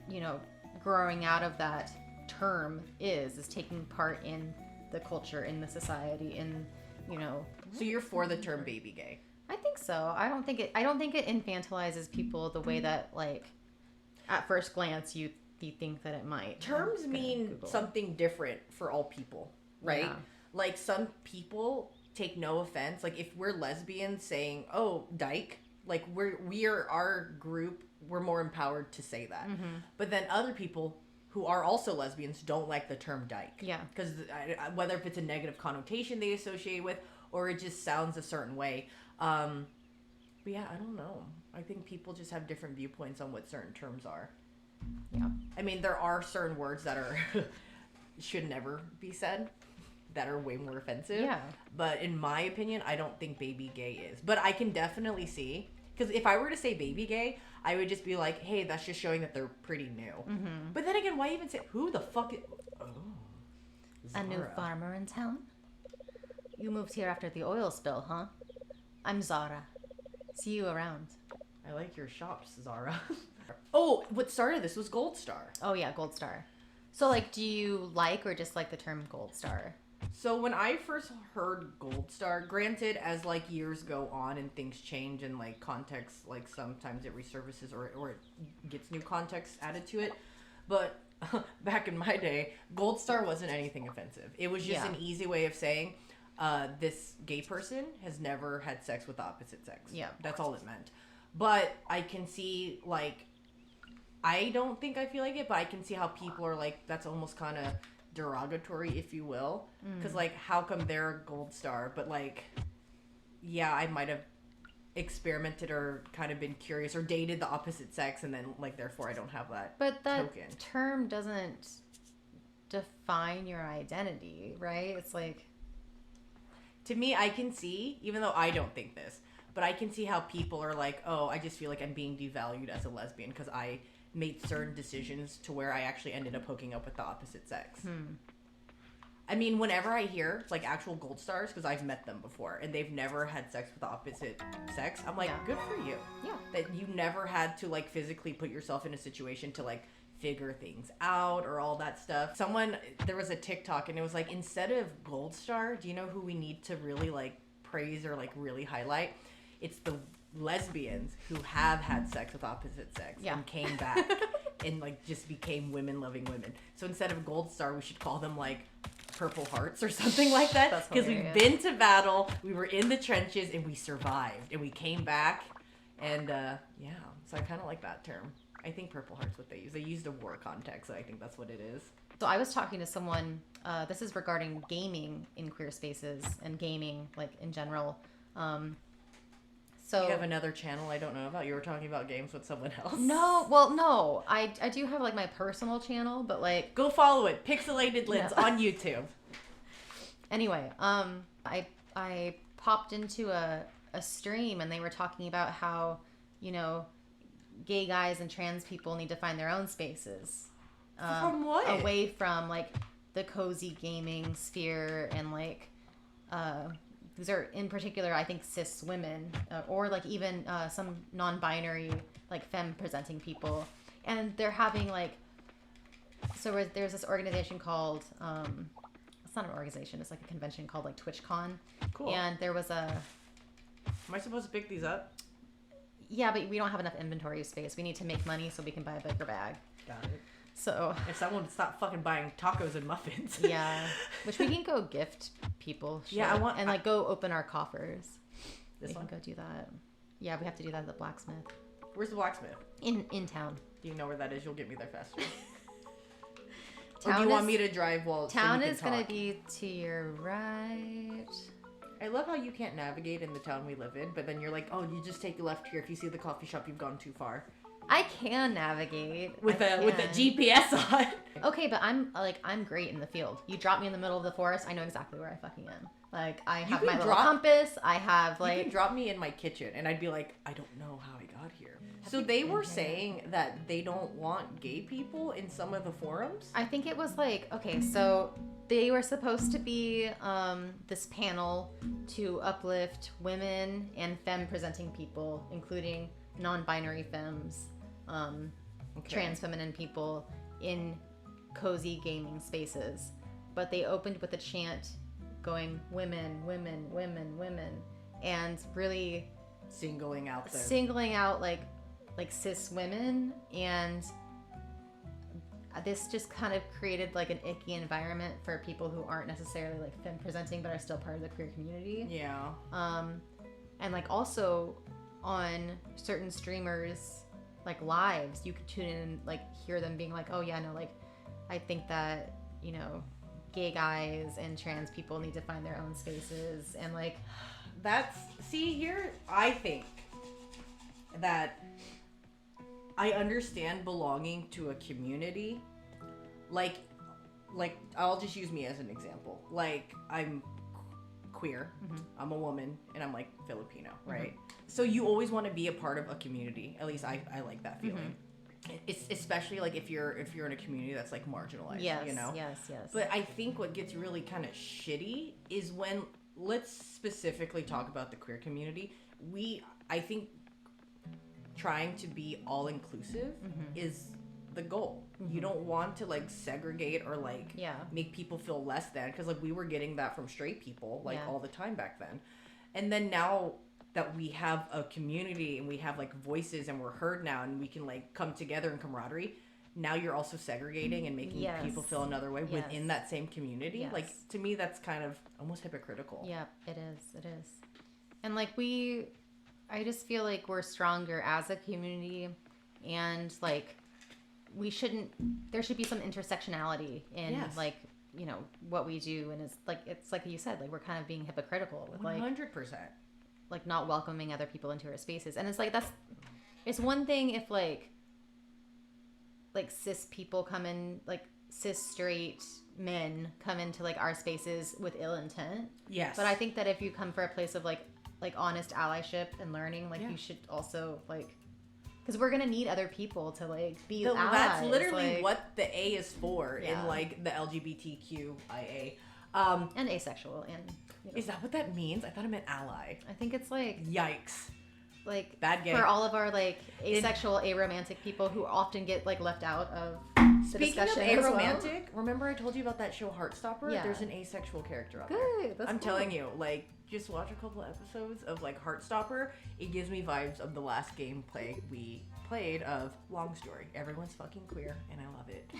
you know, growing out of that term is taking part in the culture, in the society, in, you know. So you're for the term baby gay? I think so. I don't think it infantilizes people the way that like at first glance you think that it might. Terms I'm gonna mean Google. something different for all people, right? Yeah. Like, some people take no offense. Like, if we're lesbians saying, oh, dyke, like, we are our group, we're more empowered to say that. But then other people who are also lesbians don't like the term dyke. Yeah. Because whether if it's a negative connotation they associate with, or it just sounds a certain way. But yeah, I don't know. I think people just have different viewpoints on what certain terms are. Yeah. I mean, there are certain words that are should never be said that are way more offensive. Yeah. But in my opinion, I don't think baby gay is. But I can definitely see, because if I were to say baby gay, I would just be like, hey, that's just showing that they're pretty new. But then again, why even say, who the fuck is... Oh. A new Zara. farmer in town? You moved here after the oil spill, huh? I'm Zara. See you around. I like your shops, Zara. Oh, what started this was Gold Star. Oh yeah, Gold Star. So like, do you like or dislike the term Gold Star? So when I first heard Gold Star, granted, as like years go on and things change and like context, like sometimes it resurfaces or it gets new context added to it. But back in my day, Gold Star wasn't anything offensive. It was just an easy way of saying this gay person has never had sex with the opposite sex. Yeah. That's all it meant. But I can see, like, I don't think I feel like it, but I can see how people are like, that's almost kind of derogatory, if you will. Because, like, how come they're a gold star? But, like, yeah, I might have experimented or kind of been curious or dated the opposite sex, and then, like, therefore I don't have that But that token. term doesn't define your identity, right? It's like, To me, I can see, even though I don't think this, but I can see how people are like, oh, I just feel like I'm being devalued as a lesbian because I made certain decisions to where I actually ended up hooking up with the opposite sex. I mean, whenever I hear like actual gold stars, because I've met them before and they've never had sex with the opposite sex, I'm like, good for you. Yeah. That you never had to like physically put yourself in a situation to like figure things out or all that stuff. There was a TikTok and it was like, instead of gold star, do you know who we need to really like praise or like really highlight? It's the lesbians who have had sex with opposite sex and came back and like just became women loving women. So instead of gold star, we should call them like Purple Hearts or something like that, because we've been to battle, we were in the trenches and we survived and we came back. And so I kind of like that term. I think Purple Heart's what they use. They used a war context, so I think that's what it is. So I was talking to someone, this is regarding gaming in queer spaces and gaming like in general. So you have another channel I don't know about. You were talking about games with someone else. No. I do have like my personal channel, but like go follow it. Pixelated Lids on YouTube. Anyway, I popped into a stream and they were talking about how, you know, gay guys and trans people need to find their own spaces. From what? Away from like the cozy gaming sphere and like these are in particular I think cis women or like even some non-binary like femme presenting people, and they're having like there's this organization called it's not an organization, it's like a convention called like TwitchCon. Cool. And there was Am I supposed to pick these up? Yeah, but we don't have enough inventory space. We need to make money so we can buy a bigger bag. Got it. So if someone would stop fucking buying tacos and muffins. Yeah, which we can go gift people. Shit, yeah, like go open our coffers. We can go do that. Yeah, we have to do that at the blacksmith. Where's the blacksmith? In town. Do you know where that is? You'll get me there faster. Or do you want me to drive while town so is gonna be to your right. I love how you can't navigate in the town we live in, but then you're like, oh, you just take a left here. If you see the coffee shop, you've gone too far. I can navigate with a GPS on. Okay, but I'm great in the field. You drop me in the middle of the forest, I know exactly where I fucking am. Like I have my little compass. I have like you can drop me in my kitchen, and I'd be like, I don't know how I got here. So they were saying that they don't want gay people in some of the forums. I think it was like, okay, so they were supposed to be this panel to uplift women and femme presenting people, including non-binary femmes, trans feminine people in cozy gaming spaces. But they opened with a chant going women, women, women, women, and really singling out like cis women, and this just kind of created like an icky environment for people who aren't necessarily like femme presenting but are still part of the queer community. Yeah. And like also on certain streamers like lives, you could tune in and like hear them being like, oh yeah, no, like I think that, you know, gay guys and trans people need to find their own spaces, and like I think that I understand belonging to a community. Like I'll just use me as an example. Like I'm queer, I'm a woman, and I'm like Filipino, right? So you always want to be a part of a community. At least I like that feeling. It's especially like if you're in a community that's like marginalized, you know? Yes. But I think what gets really kind of shitty is when, let's specifically talk about the queer community. I think trying to be all inclusive is the goal. You don't want to like segregate or like make people feel less than, because like we were getting that from straight people like all the time back then. And then now that we have a community and we have like voices and we're heard now and we can like come together in camaraderie, now you're also segregating and making people feel another way within that same community. Like to me that's kind of almost hypocritical. Yeah, it is. And like I just feel like we're stronger as a community, and like there should be some intersectionality in like, you know, what we do. And it's like you said, like we're kind of being hypocritical with 100%. Like not welcoming other people into our spaces. And it's like it's one thing if like cis people come in, like cis straight men come into like our spaces with ill intent. Yes. But I think that if you come for a place of like honest allyship and learning, like Yeah. you should also like, because we're gonna need other people to like be No, allies. that's literally like, what the A is for Yeah. in like the LGBTQIA. and asexual and Is that what that means? I thought it meant ally. I think it's like Yikes. bad gay. for all of our like asexual aromantic people who often get like left out of the Speaking of discussion as well. aromantic, remember I told you about that show Heartstopper? Yeah. There's an asexual character out Good, there. that's I'm cool. telling you, like, just watch a couple episodes of like Heartstopper. It gives me vibes of the last gameplay we played of Long Story. Everyone's fucking queer, and I love it.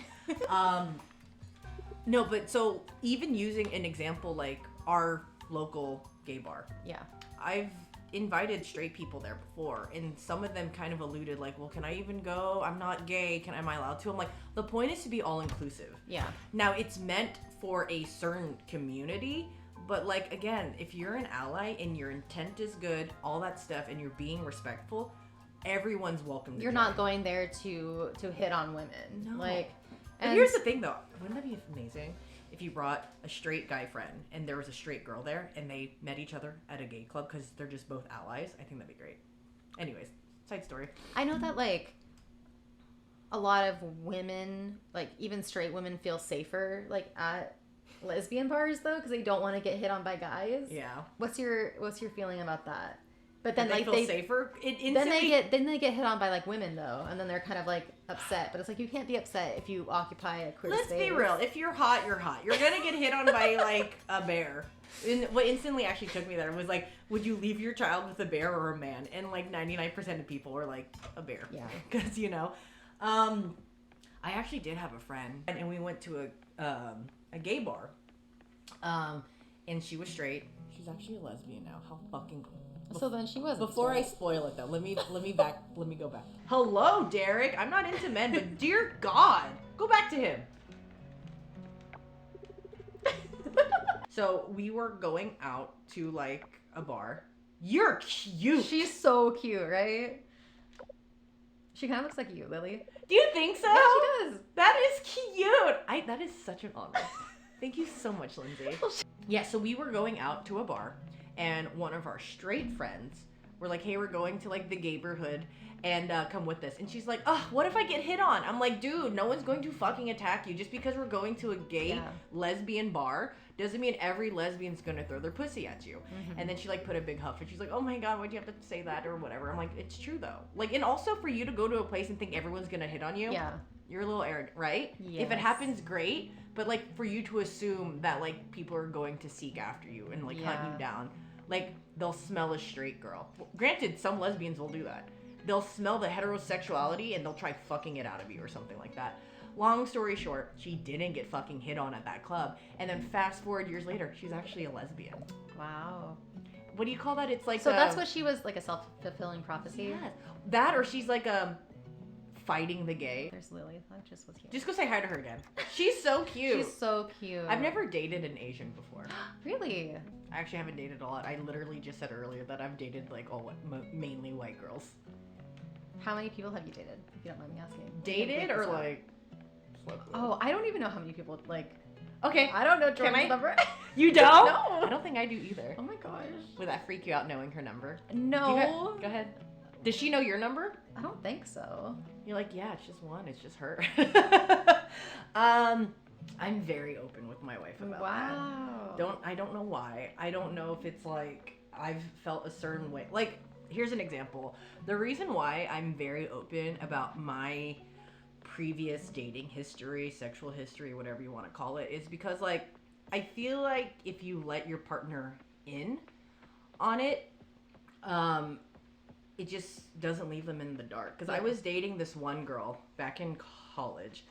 No, but so even using an example like our local gay bar, Yeah. I've invited straight people there before, and some of them kind of alluded like, well, can I even go? I'm not gay. Am I allowed to? I'm like, the point is to be all inclusive. Yeah. Now, it's meant for a certain community, but like, again, if you're an ally and your intent is good, all that stuff, and you're being respectful, everyone's welcome to You're join. not going there to hit on women. No. Like, But and here's the thing, though. Wouldn't that be amazing if you brought a straight guy friend and there was a straight girl there and they met each other at a gay club because they're just both allies? I think that'd be great. Anyways, side story. I know that like a lot of women, like even straight women, feel safer like at lesbian bars though because they don't want to get hit on by guys. Yeah. What's your feeling about that? But then They like feel safer. It instantly... then they get hit on by like women though, and then they're kind of like upset. But it's like you can't be upset if you occupy a queer Let's space. be real. If you're hot, you're hot. You're gonna get hit on by like a bear. And what instantly actually took me there was like, would you leave your child with a bear or a man? And like 99% of people were like a bear. Yeah. Because I actually did have a friend, and we went to a gay bar, and she was straight. She's actually a lesbian now. How fucking. So then she wasn't. Before I spoil it though, let me go back. Hello, Derek. I'm not into men, but dear God, go back to him. So we were going out to like a bar. You're cute. She's so cute, right? She kind of looks like you, Lily. Do you think so? Yeah, she does. That is cute. That is such an honor. Thank you so much, Lindsay. Yeah, so we were going out to a bar, and one of our straight friends were like, hey, we're going to like the gayborhood, and come with us. And she's like, oh, what if I get hit on? I'm like, dude, no one's going to fucking attack you. Just because we're going to a gay lesbian bar doesn't mean every lesbian's gonna throw their pussy at you. Mm-hmm. And then she like put a big huff, and she's like, oh my God, why'd you have to say that or whatever? I'm like, it's true though. Like, and also for you to go to a place and think everyone's gonna hit on you. Yeah. You're a little arrogant, right? If Yes. it happens, great. But like for you to assume that like people are going to seek after you and like hunt you down, like they'll smell a straight girl. Well, granted, some lesbians will do that. They'll smell the heterosexuality and they'll try fucking it out of you or something like that. Long story short, she didn't get fucking hit on at that club. And then fast forward years later, she's actually a lesbian. Wow. What do you call that? It's like So that's what she was, like a self-fulfilling prophecy. Yes. That, or she's like fighting the gay. There's Lily. That just was here. Just go say hi to her again. She's so cute. She's so cute. I've never dated an Asian before. Really? I actually haven't dated a lot. I literally just said earlier that I've dated like mainly white girls. How many people have you dated? If you don't mind me asking. Dated or like? slept with? Oh, I don't even know how many people like. Okay. I don't know Can Jordan's I? number. You don't? No. I don't think I do either. Oh my gosh. Would that freak you out knowing her number? No. Go ahead. Does she know your number? I don't think so. You're like, yeah, it's just one. It's just her. I'm very open with my wife about that. I don't know why. I don't know if it's like I've felt a certain way. Like, here's an example. The reason why I'm very open about my previous dating history, sexual history, whatever you want to call it, is because like I feel like if you let your partner in on it, it just doesn't leave them in the dark. Because I was dating this one girl back in college,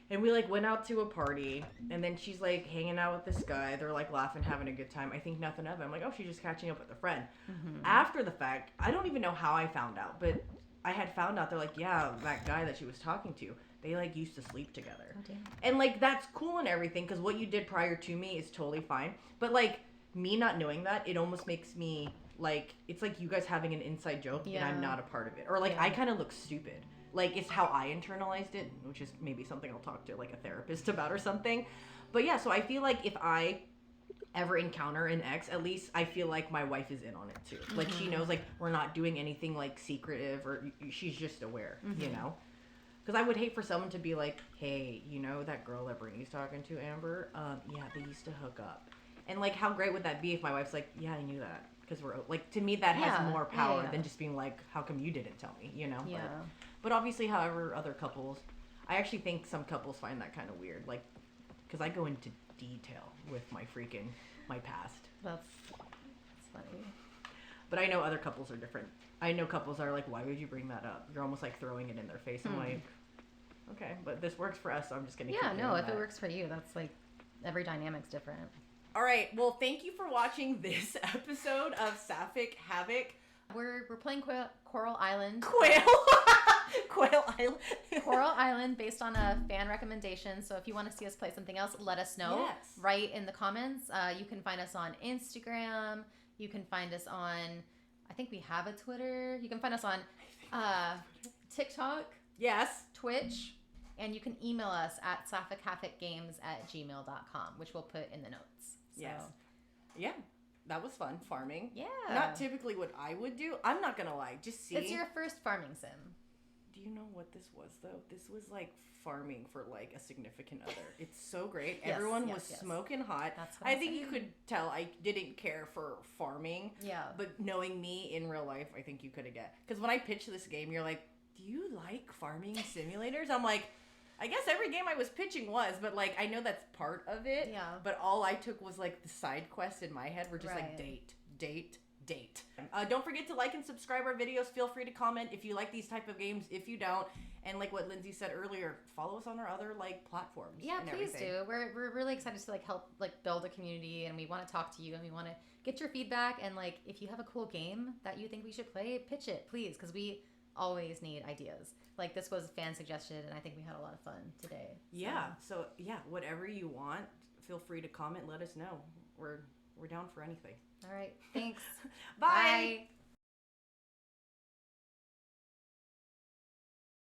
and we like went out to a party, and then she's like hanging out with this guy. They're like laughing, having a good time. I think nothing of it. I'm like, oh, she's just catching up with a friend. Mm-hmm. After the fact, I don't even know how I found out, but I had found out. They're like, yeah, that guy that she was talking to, they like used to sleep together. Oh, damn. And like that's cool and everything, because what you did prior to me is totally fine. But like me not knowing that, it almost makes me like, it's like you guys having an inside joke and I'm not a part of it. Or like I kind of look stupid. Like, it's how I internalized it, which is maybe something I'll talk to like a therapist about or something. But yeah, so I feel like if I ever encounter an ex, at least I feel like my wife is in on it too. Like, she knows, like, we're not doing anything like secretive, or she's just aware, you know? Because I would hate for someone to be like, hey, you know that girl that Brittany's talking to, Amber? Yeah, they used to hook up. And, like, how great would that be if my wife's like, yeah, I knew that. Because we're, like, to me, that has more power than just being like, how come you didn't tell me, you know? Yeah. But obviously, however, other couples, I actually think some couples find that kind of weird. Like, because I go into detail with my past. That's funny. But I know other couples are different. I know couples are like, why would you bring that up? You're almost like throwing it in their face. I'm like, okay, but this works for us, so I'm just going to keep doing if that. it works for you, that's like, every dynamic's different. All right, well, thank you for watching this episode of Sapphic Havoc. We're playing Coral Island. Quail Island. Coral Island, based on a fan recommendation. So if you want to see us play something else, let us know. Yes. Write in the comments. You can find us on Instagram. You can find us on, I think we have a Twitter. You can find us on TikTok. Yes. Twitch. And you can email us at sapphicgames@gmail.com, which we'll put in the notes. So. Yes. Yeah. That was fun, farming. Yeah. Not typically what I would do. I'm not going to lie. Just see. It's your first farming sim. Do you know what this was, though? This was like farming for like a significant other. It's so great. Everyone was smoking hot. That's what I I'm think you saying. could tell I didn't care for farming. Yeah. But knowing me in real life, I think you could have get. Because when I pitched this game, you're like, do you like farming simulators? I'm like, I guess every game I was pitching was, but like I know that's part of it. Yeah. But all I took was like the side quests in my head were just like date. Don't forget to like and subscribe our videos. Feel free to comment if you like these type of games. If you don't, and like what Lindsay said earlier, follow us on our other like platforms. Yeah, and please everything. do. We're really excited to like help like build a community, and we want to talk to you, and we want to get your feedback. And like if you have a cool game that you think we should play, pitch it, please, because we always need ideas. Like this was fan suggested, and I think we had a lot of fun today. So yeah, whatever you want, feel free to comment. Let us know. We're down for anything. All right. Thanks. Bye. Bye.